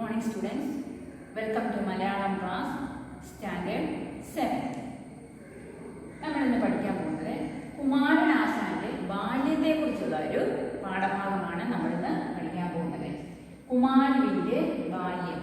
morning students. Welcome to Malayalam class standard 7. നമ്മൾ ഇന്ന് പഠിക്കാൻ പോകുന്നത് കുമാരനാശാന്റെ ബാല്യത്തെക്കുറിച്ചുള്ള ഒരു പാഠഭാഗമാണ് നമ്മൾ ഇന്ന് പഠിക്കാൻ പോകുന്നത്. കുമാരന്റെ ബാല്യം.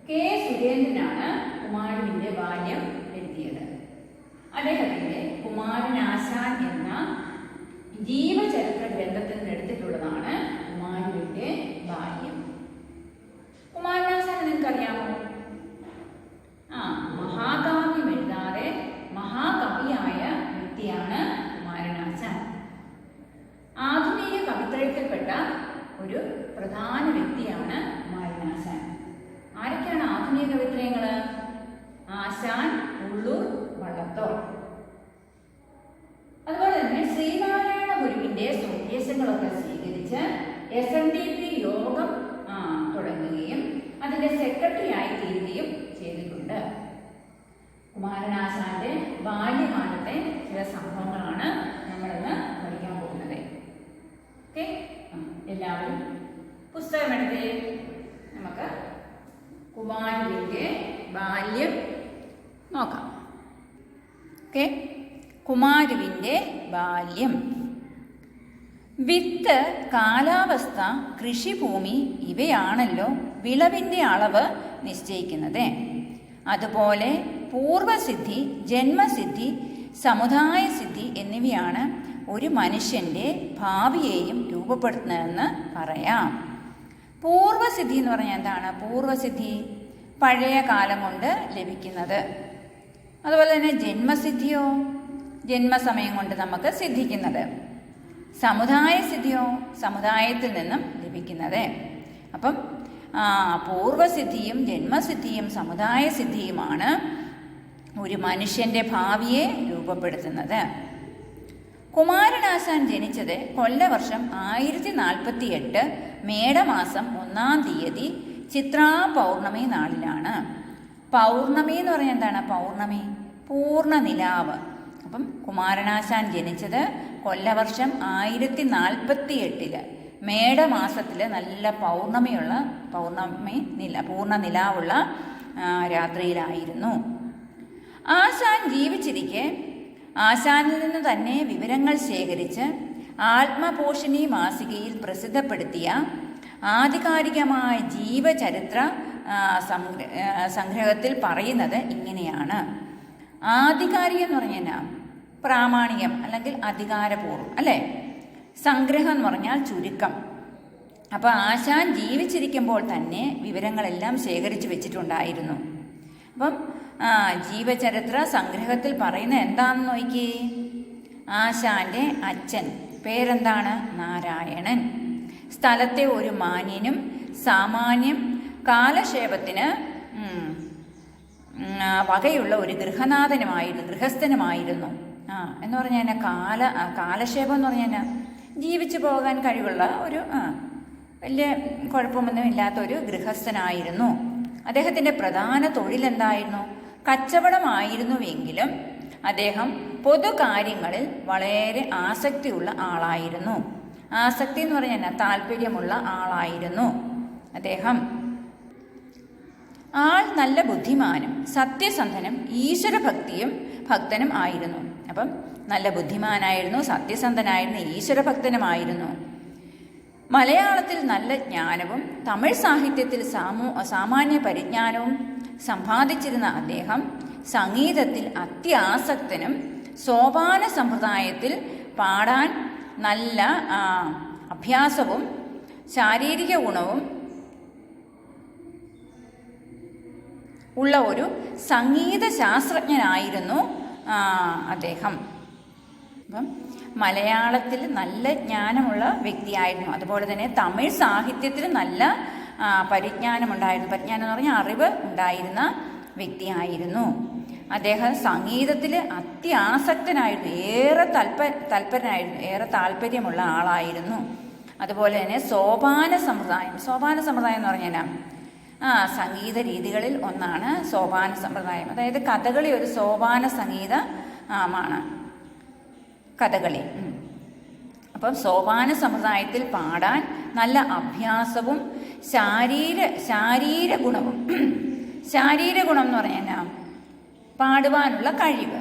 കെ സുരേന്ദ്രനാണ് കുമാരന്റെ ബാല്യം എഴുതിയത്. അദ്ദേഹത്തിന്റെ കുമാരനാശാൻ എന്ന ജീവചരിത്ര ഗ്രന്ഥത്തിൽ നിന്ന് എടുത്തിട്ടുള്ളതാണ് കുമാരന്റെ ബാല്യം. കുമാരനാശാൻ നിങ്ങൾക്കറിയാമോ? മഹാകാവ്യം എഴുതാതെ മഹാകവിയായ വ്യക്തിയാണ് കുമാരനാശാൻ. ആധുനിക കവിത്രയത്തിൽപ്പെട്ട ഒരു പ്രധാന വ്യക്തിയാണ് കുമാരനാശാൻ. ആരൊക്കെയാണ് ആധുനിക കവിത്രയങ്ങള്? ആശാൻ, ഉള്ളൂർ, വള്ളത്തോൾ. അതുപോലെ തന്നെ ശ്രീനാരായണ ഗുരുവിന്റെ നിർദ്ദേശങ്ങളൊക്കെ സ്വീകരിച്ച് SNDP യോഗം തുടങ്ങുകയും അതിന്റെ സെക്രട്ടറി ആയി തീരുകയും ചെയ്തിട്ടുണ്ട്. കുമാരനാശാന്റെ ബാല്യകാലത്തെ ചില സംഭവങ്ങളാണ് നമ്മളിന്ന് പഠിക്കാൻ പോകുന്നത്. ഓക്കെ, എല്ലാവരും പുസ്തകം എടുത്തേ. നമുക്ക് കുമാരന്റെ ബാല്യം നോക്കാം. ഓക്കെ, കുമാരന്റെ ബാല്യം. വിത്ത്, കാലാവസ്ഥ, കൃഷിഭൂമി ഇവയാണല്ലോ വിളവിൻ്റെ അളവ് നിശ്ചയിക്കുന്നത്. അതുപോലെ പൂർവസിദ്ധി, ജന്മസിദ്ധി, സമുദായസിദ്ധി എന്നിവയാണ് ഒരു മനുഷ്യൻ്റെ ഭാവിയെയും രൂപപ്പെടുത്തുന്നതെന്ന് പറയാം. പൂർവസിദ്ധി എന്ന് പറഞ്ഞാൽ എന്താണ്? പൂർവസിദ്ധി പഴയ കാലം കൊണ്ട് ലഭിക്കുന്നത്. അതുപോലെ തന്നെ ജന്മസിദ്ധിയോ ജന്മസമയം കൊണ്ട് നമുക്ക് സിദ്ധിക്കുന്നത്. സമുദായസിദ്ധിയോ സമുദായത്തിൽ നിന്നും ലഭിക്കുന്നത്. അപ്പം പൂർവസിദ്ധിയും ജന്മസിദ്ധിയും സമുദായസിദ്ധിയുമാണ് ഒരു മനുഷ്യൻ്റെ ഭാവിയെ രൂപപ്പെടുത്തുന്നത്. കുമാരനാശാൻ ജനിച്ചത് കൊല്ലവർഷം 1048 മേടമാസം 1-ാം തീയതി ചിത്രാ പൗർണമി നാളിലാണ്. പൗർണമി എന്ന് പറഞ്ഞാൽ എന്താണ്? പൗർണമി, പൂർണ്ണ നിലാവ്. അപ്പം കുമാരനാശാൻ ജനിച്ചത് കൊല്ലവർഷം 1048 മേടമാസത്തിൽ നല്ല പൂർണ്ണ നിലാവുള്ള രാത്രിയിലായിരുന്നു. ആശാൻ ജീവിച്ചിരിക്കെ ആശാനിൽ നിന്ന് തന്നെ വിവരങ്ങൾ ശേഖരിച്ച് ആത്മപോഷിണി മാസികയിൽ പ്രസിദ്ധപ്പെടുത്തിയ ആധികാരികമായ ജീവചരിത്ര സംഗ്രഹത്തിൽ പറയുന്നത് ഇങ്ങനെയാണ്. ആധികാരികം എന്ന് പറഞ്ഞാൽ പ്രാമാണികം അല്ലെങ്കിൽ അധികാരപൂർവ്വം അല്ലേ? സംഗ്രഹം എന്ന് പറഞ്ഞാൽ ചുരുക്കം. അപ്പോൾ ആശാൻ ജീവിച്ചിരിക്കുമ്പോൾ തന്നെ വിവരങ്ങളെല്ലാം ശേഖരിച്ചു വെച്ചിട്ടുണ്ടായിരുന്നു. അപ്പം ജീവചരിത്ര സംഗ്രഹത്തിൽ പറയുന്ന എന്താണെന്ന് നോക്കി. ആശാന്റെ അച്ഛൻ പേരെന്താണ്? നാരായണൻ. സ്ഥലത്തെ ഒരു മാന്യനും സാമാന്യം കാലക്ഷേപത്തിന് വകയുള്ള ഒരു ഗൃഹസ്ഥനുമായിരുന്നു. എന്ന് പറഞ്ഞാൽ കാലക്ഷേപം എന്ന് പറഞ്ഞാൽ ജീവിച്ചു പോകാൻ കഴിവുള്ള ഒരു വലിയ കുഴപ്പമൊന്നും ഇല്ലാത്ത ഒരു ഗൃഹസ്ഥനായിരുന്നു. അദ്ദേഹത്തിൻ്റെ പ്രധാന തൊഴിലെന്തായിരുന്നു? കച്ചവടമായിരുന്നുവെങ്കിലും അദ്ദേഹം പൊതുകാര്യങ്ങളിൽ വളരെ ആസക്തിയുള്ള ആളായിരുന്നു. ആസക്തി എന്ന് പറഞ്ഞാൽ താല്പര്യമുള്ള ആളായിരുന്നു അദ്ദേഹം. ആൾ നല്ല ബുദ്ധിമാനും സത്യസന്ധനും ഭക്തനും ആയിരുന്നു. അപ്പം നല്ല ബുദ്ധിമാനായിരുന്നു, സത്യസന്ധനായിരുന്നു, ഈശ്വരഭക്തനുമായിരുന്നു. മലയാളത്തിൽ നല്ല ജ്ഞാനവും തമിഴ് സാഹിത്യത്തിൽ സാമാന്യ പരിജ്ഞാനവും സമ്പാദിച്ചിരുന്ന അദ്ദേഹം സംഗീതത്തിൽ അത്യാസക്തനും സോപാന സമ്പ്രദായത്തിൽ പാടാൻ നല്ല അഭ്യാസവും ശാരീരിക ഗുണവും ഉള്ള ഒരു സംഗീത ശാസ്ത്രജ്ഞനായിരുന്നു അദ്ദേഹം. അപ്പം മലയാളത്തിൽ നല്ല ജ്ഞാനമുള്ള വ്യക്തിയായിരുന്നു. അതുപോലെ തന്നെ തമിഴ് സാഹിത്യത്തിൽ നല്ല പരിജ്ഞാനമുണ്ടായിരുന്നു. പരിജ്ഞാനം എന്ന് പറഞ്ഞാൽ അറിവ് ഉണ്ടായിരുന്ന വ്യക്തിയായിരുന്നു. അദ്ദേഹം സംഗീതത്തിൽ അത്യാസക്തനായിരുന്നു, ഏറെ താല്പര്യമുള്ള ആളായിരുന്നു. അതുപോലെ തന്നെ സോപാന സമ്പ്രദായം എന്ന് പറഞ്ഞാൽ സംഗീത രീതികളിൽ ഒന്നാണ് സോപാന സമ്പ്രദായം. അതായത് കഥകളി ഒരു സോപാന സംഗീതമാണ് കഥകളി. അപ്പം സോപാന സമ്പ്രദായത്തിൽ പാടാൻ നല്ല അഭ്യാസവും ശാരീര ഗുണവും ശാരീര ഗുണം എന്ന് പറഞ്ഞാൽ പാടുവാനുള്ള കഴിവ്,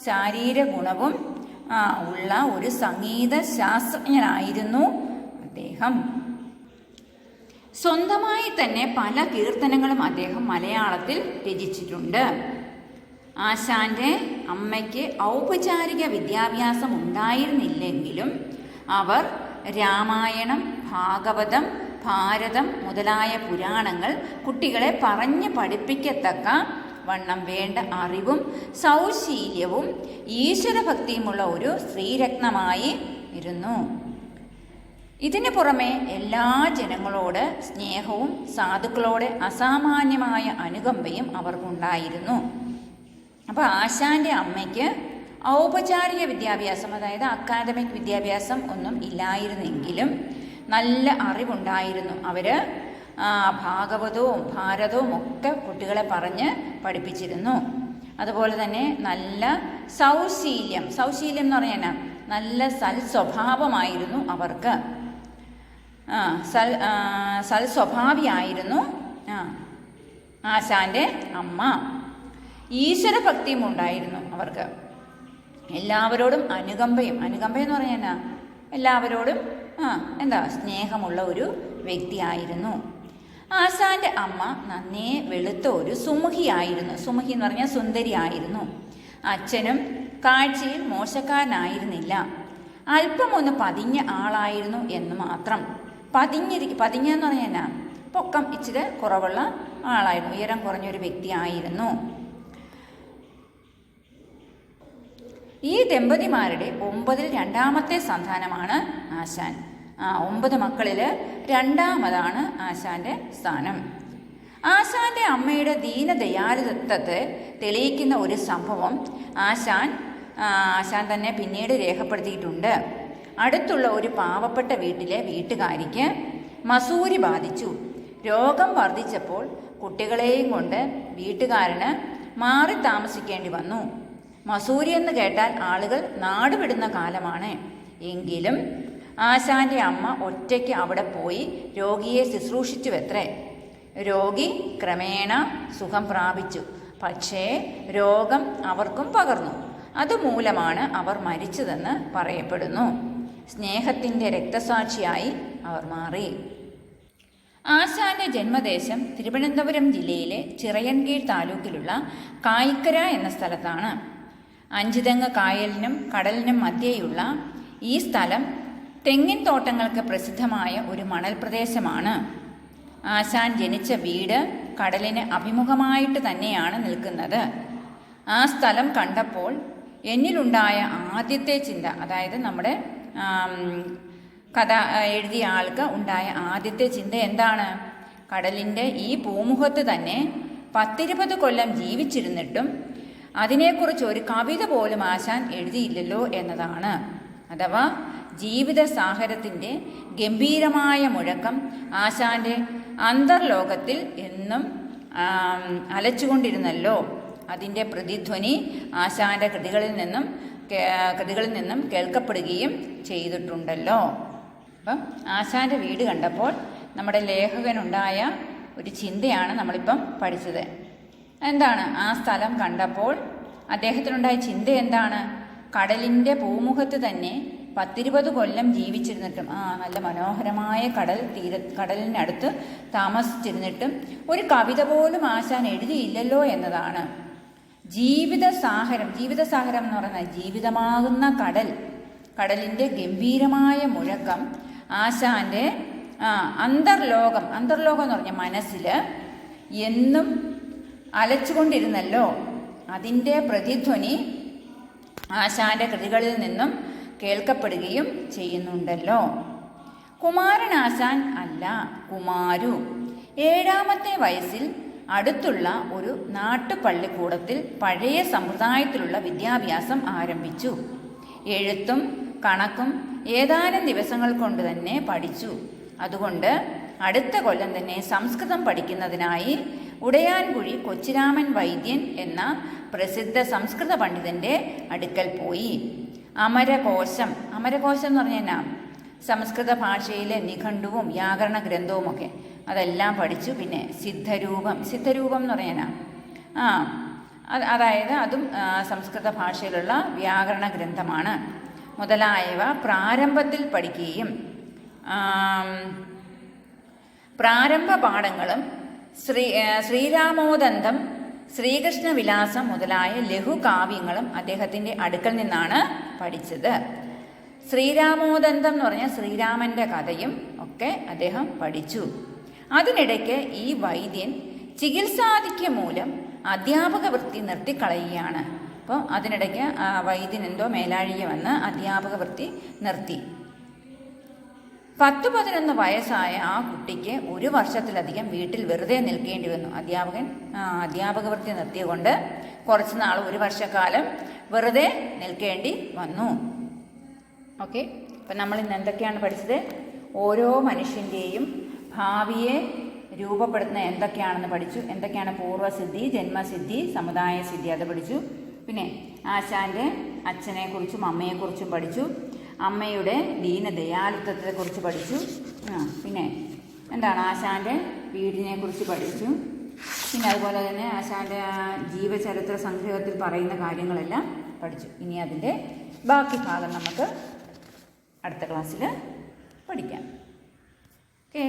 ശാരീര ഗുണവും ഉള്ള ഒരു സംഗീത ശാസ്ത്രജ്ഞനായിരുന്നു അദ്ദേഹം. സ്വന്തമായി തന്നെ പല കീർത്തനങ്ങളും അദ്ദേഹം മലയാളത്തിൽ രചിച്ചിട്ടുണ്ട്. ആശാന്റെ അമ്മയ്ക്ക് ഔപചാരിക വിദ്യാഭ്യാസം ഉണ്ടായിരുന്നില്ലെങ്കിലും അവർ രാമായണം, ഭാഗവതം, ഭാരതം മുതലായ പുരാണങ്ങൾ കുട്ടികളെ പറഞ്ഞ് പഠിപ്പിക്കത്തക്ക വണ്ണം വേണ്ട അറിവും സൗശീല്യവും ഈശ്വരഭക്തിയുമുള്ള ഒരു സ്ത്രീരത്നമായി ഇരുന്നു. ഇതിനു പുറമെ എല്ലാ ജനങ്ങളോട് സ്നേഹവും സാധുക്കളോട് അസാമാന്യമായ അനുകമ്പയും അവർക്കുണ്ടായിരുന്നു. അപ്പോൾ ആശാന്റെ അമ്മയ്ക്ക് ഔപചാരിക വിദ്യാഭ്യാസം, അതായത് അക്കാദമിക് വിദ്യാഭ്യാസം ഒന്നും ഇല്ലായിരുന്നെങ്കിലും നല്ല അറിവുണ്ടായിരുന്നു. അവർ ഭാഗവതവും ഭാരതവും ഒക്കെ കുട്ടികളെ പറഞ്ഞ് പഠിപ്പിച്ചിരുന്നു. അതുപോലെ തന്നെ നല്ല സൗശീല്യം എന്ന് പറഞ്ഞാൽ നല്ല സൽസ്വഭാവമായിരുന്നു അവർക്ക്. സൽസ്വഭാവിയായിരുന്നു ആശാന്റെ അമ്മ. ഈശ്വരഭക്തിയും ഉണ്ടായിരുന്നു അവർക്ക്. എല്ലാവരോടും അനുകമ്പയും എന്ന് പറഞ്ഞാൽ എല്ലാവരോടും സ്നേഹമുള്ള ഒരു വ്യക്തിയായിരുന്നു. ആശാന്റെ അമ്മ നന്നേ വെളുത്ത ഒരു സുമുഖിയായിരുന്നു. സുമുഖി എന്ന് പറഞ്ഞാൽ സുന്ദരിയായിരുന്നു. അച്ഛനും കാഴ്ചയിൽ മോശക്കാരനായിരുന്നില്ല. അല്പം ഒന്ന് പതിഞ്ഞ ആളായിരുന്നു എന്ന് മാത്രം. പതിഞ്ഞെന്ന് പറഞ്ഞാൽ പൊക്കം ഇച്ചിരി കുറവുള്ള ആളായിരുന്നു, ഉയരം കുറഞ്ഞൊരു വ്യക്തിയായിരുന്നു. ഈ ദമ്പതിമാരുടെ 9-ൽ രണ്ടാമത്തെ സന്താനമാണ് ആശാൻ. 9 മക്കളിൽ രണ്ടാമതാണ് ആശാന്റെ സ്ഥാനം. ആശാന്റെ അമ്മയുടെ ദീനദയാലുത്വത്തെ തെളിയിക്കുന്ന ഒരു സംഭവം ആശാൻ തന്നെ പിന്നീട് രേഖപ്പെടുത്തിയിട്ടുണ്ട്. അടുത്തുള്ള ഒരു പാവപ്പെട്ട വീട്ടിലെ വീട്ടുകാരിക്ക് മസൂരി ബാധിച്ചു. രോഗം വർദ്ധിച്ചപ്പോൾ കുട്ടികളെയും കൊണ്ട് വീട്ടുകാരന് മാറി താമസിക്കേണ്ടി വന്നു. മസൂരി എന്ന് കേട്ടാൽ ആളുകൾ നാടുവിടുന്ന കാലമാണ്. എങ്കിലും ആശാന്റെ അമ്മ ഒറ്റയ്ക്ക് അവിടെ പോയി രോഗിയെ ശുശ്രൂഷിച്ചുവത്രേ. രോഗി ക്രമേണ സുഖം പ്രാപിച്ചു. പക്ഷേ രോഗം അവർക്കും പകർന്നു. അതുമൂലമാണ് അവർ മരിച്ചതെന്ന് പറയപ്പെടുന്നു. സ്നേഹത്തിൻ്റെ രക്തസാക്ഷിയായി അവർ മാറി. ആശാന്റെ ജന്മദേശം തിരുവനന്തപുരം ജില്ലയിലെ ചിറയൻകീഴ് താലൂക്കിലുള്ള കായിക്കര എന്ന സ്ഥലത്താണ്. അഞ്ചുതെങ്ങ് കായലിനും കടലിനും മധ്യേയുള്ള ഈ സ്ഥലം തെങ്ങിൻ തോട്ടങ്ങൾക്ക് പ്രസിദ്ധമായ ഒരു മണൽ പ്രദേശമാണ്. ആശാൻ ജനിച്ച വീട് കടലിന് അഭിമുഖമായിട്ട് തന്നെയാണ് നിൽക്കുന്നത്. ആ സ്ഥലം കണ്ടപ്പോൾ എന്നിലുണ്ടായ ആദ്യത്തെ ചിന്ത, അതായത് നമ്മുടെ കഥ എഴുതിയ ആൾക്ക് ഉണ്ടായ ആദ്യത്തെ ചിന്ത എന്താണ്? കടലിൻ്റെ ഈ പൂമുഖത്ത് തന്നെ 10-20 കൊല്ലം ജീവിച്ചിരുന്നിട്ടും അതിനെക്കുറിച്ച് ഒരു കവിത പോലും ആശാൻ എഴുതിയില്ലല്ലോ എന്നതാണ്. അഥവാ ജീവിത സാഹരത്തിൻ്റെ ഗംഭീരമായ മുഴക്കം ആശാന്റെ അന്തർലോകത്തിൽ എന്നും അലച്ചുകൊണ്ടിരുന്നല്ലോ. അതിൻ്റെ പ്രതിധ്വനി ആശാന്റെ കൃതികളിൽ നിന്നും കേൾക്കപ്പെടുകയും ചെയ്തിട്ടുണ്ടല്ലോ. അപ്പം ആശാന്റെ വീട് കണ്ടപ്പോൾ നമ്മുടെ ലേഖകനുണ്ടായ ഒരു ചിന്തയാണ് നമ്മളിപ്പം പഠിച്ചത്. എന്താണ് ആ സ്ഥലം കണ്ടപ്പോൾ അദ്ദേഹത്തിനുണ്ടായ ചിന്ത എന്താണ്? കടലിൻ്റെ പൂമുഖത്ത് തന്നെ 10-20 കൊല്ലം ജീവിച്ചിരുന്നിട്ടും നല്ല മനോഹരമായ കടലിനടുത്ത് താമസിച്ചിരുന്നിട്ടും ഒരു കവിത പോലും ആശാൻ എഴുതിയില്ലല്ലോ എന്നതാണ്. ജീവിതസാഗരം എന്ന് പറയുന്നത് ജീവിതമാകുന്ന കടലിൻ്റെ ഗംഭീരമായ മുഴക്കം ആശാന്റെ അന്തർലോകം എന്ന് പറഞ്ഞ മനസ്സിൽ എന്നും അലച്ചുകൊണ്ടിരുന്നല്ലോ. അതിൻ്റെ പ്രതിധ്വനി ആശാന്റെ കൃതികളിൽ നിന്നും കേൾക്കപ്പെടുകയും ചെയ്യുന്നുണ്ടല്ലോ. കുമാരനാശാൻ അല്ല, കുമാരു 7ാമത്തെ വയസ്സിൽ അടുത്തുള്ള ഒരു നാട്ടുപള്ളിക്കൂടത്തിൽ പഴയ സമ്പ്രദായത്തിലുള്ള വിദ്യാഭ്യാസം ആരംഭിച്ചു. എഴുത്തും കണക്കും ഏതാനും ദിവസങ്ങൾ കൊണ്ട് തന്നെ പഠിച്ചു. അതുകൊണ്ട് അടുത്ത കൊല്ലം തന്നെ സംസ്കൃതം പഠിക്കുന്നതിനായി ഉടയാൻകുഴി കൊച്ചിരാമൻ വൈദ്യൻ എന്ന പ്രസിദ്ധ സംസ്കൃത പണ്ഡിതൻ്റെ അടുക്കൽ പോയി. അമരകോശം എന്ന് പറഞ്ഞാൽ സംസ്കൃത ഭാഷയിലെ നിഘണ്ടുവും വ്യാകരണ ഗ്രന്ഥവുമൊക്കെ അതെല്ലാം പഠിച്ചു. പിന്നെ സിദ്ധരൂപം എന്ന് പറയാനാ അതായത് അതും സംസ്കൃത ഭാഷയിലുള്ള വ്യാകരണ ഗ്രന്ഥമാണ് മുതലായവ പ്രാരംഭത്തിൽ പഠിക്കുകയും പ്രാരംഭ പാഠങ്ങളും ശ്രീരാമോദന്തം, ശ്രീകൃഷ്ണവിലാസം മുതലായ ലഘുകാവ്യങ്ങളും അദ്ദേഹത്തിൻ്റെ അടുക്കൽ നിന്നാണ് പഠിച്ചത്. ശ്രീരാമോദന്തം എന്ന് പറഞ്ഞാൽ ശ്രീരാമൻ്റെ കഥയും ഒക്കെ അദ്ദേഹം പഠിച്ചു. അതിനിടയ്ക്ക് ഈ വൈദ്യൻ ചികിത്സാധിക്യം മൂലം അധ്യാപക വൃത്തി നിർത്തിക്കളയുകയാണ്. അപ്പം അതിനിടയ്ക്ക് വൈദ്യൻ എന്തോ മേലാഴിക വന്ന് അധ്യാപക വൃത്തി നിർത്തി. 10-11 വയസ്സായ ആ കുട്ടിക്ക് 1 വർഷത്തിലധികം വീട്ടിൽ വെറുതെ നിൽക്കേണ്ടി വന്നു. അധ്യാപക വൃത്തി നിർത്തിയതുകൊണ്ട് കുറച്ച് നാൾ 1 വർഷക്കാലം വെറുതെ നിൽക്കേണ്ടി വന്നു. ഓക്കെ, അപ്പം നമ്മൾ ഇന്ന് എന്തൊക്കെയാണ് പഠിച്ചത്? ഓരോ മനുഷ്യൻ്റെയും ഭാവിയെ രൂപപ്പെടുത്തുന്ന എന്തൊക്കെയാണെന്ന് പഠിച്ചു. എന്തൊക്കെയാണ് പൂർവ്വസിദ്ധി, ജന്മസിദ്ധി, സമുദായ സിദ്ധി, അത് പഠിച്ചു. പിന്നെ ആശാൻ്റെ അച്ഛനെക്കുറിച്ചും അമ്മയെക്കുറിച്ചും പഠിച്ചു. അമ്മയുടെ ദീനദയാലുത്വത്തെക്കുറിച്ച് പഠിച്ചു. പിന്നെ എന്താണ് ആശാൻ്റെ വീടിനെക്കുറിച്ച് പഠിച്ചു. പിന്നെ അതുപോലെ തന്നെ ആശാൻ്റെ ജീവചരിത്ര സംഗ്രഹത്തിൽ പറയുന്ന കാര്യങ്ങളെല്ലാം പഠിച്ചു. ഇനി അതിൻ്റെ ബാക്കി ഭാഗം നമുക്ക് അടുത്ത ക്ലാസ്സിൽ പഠിക്കാം. ഓക്കേ.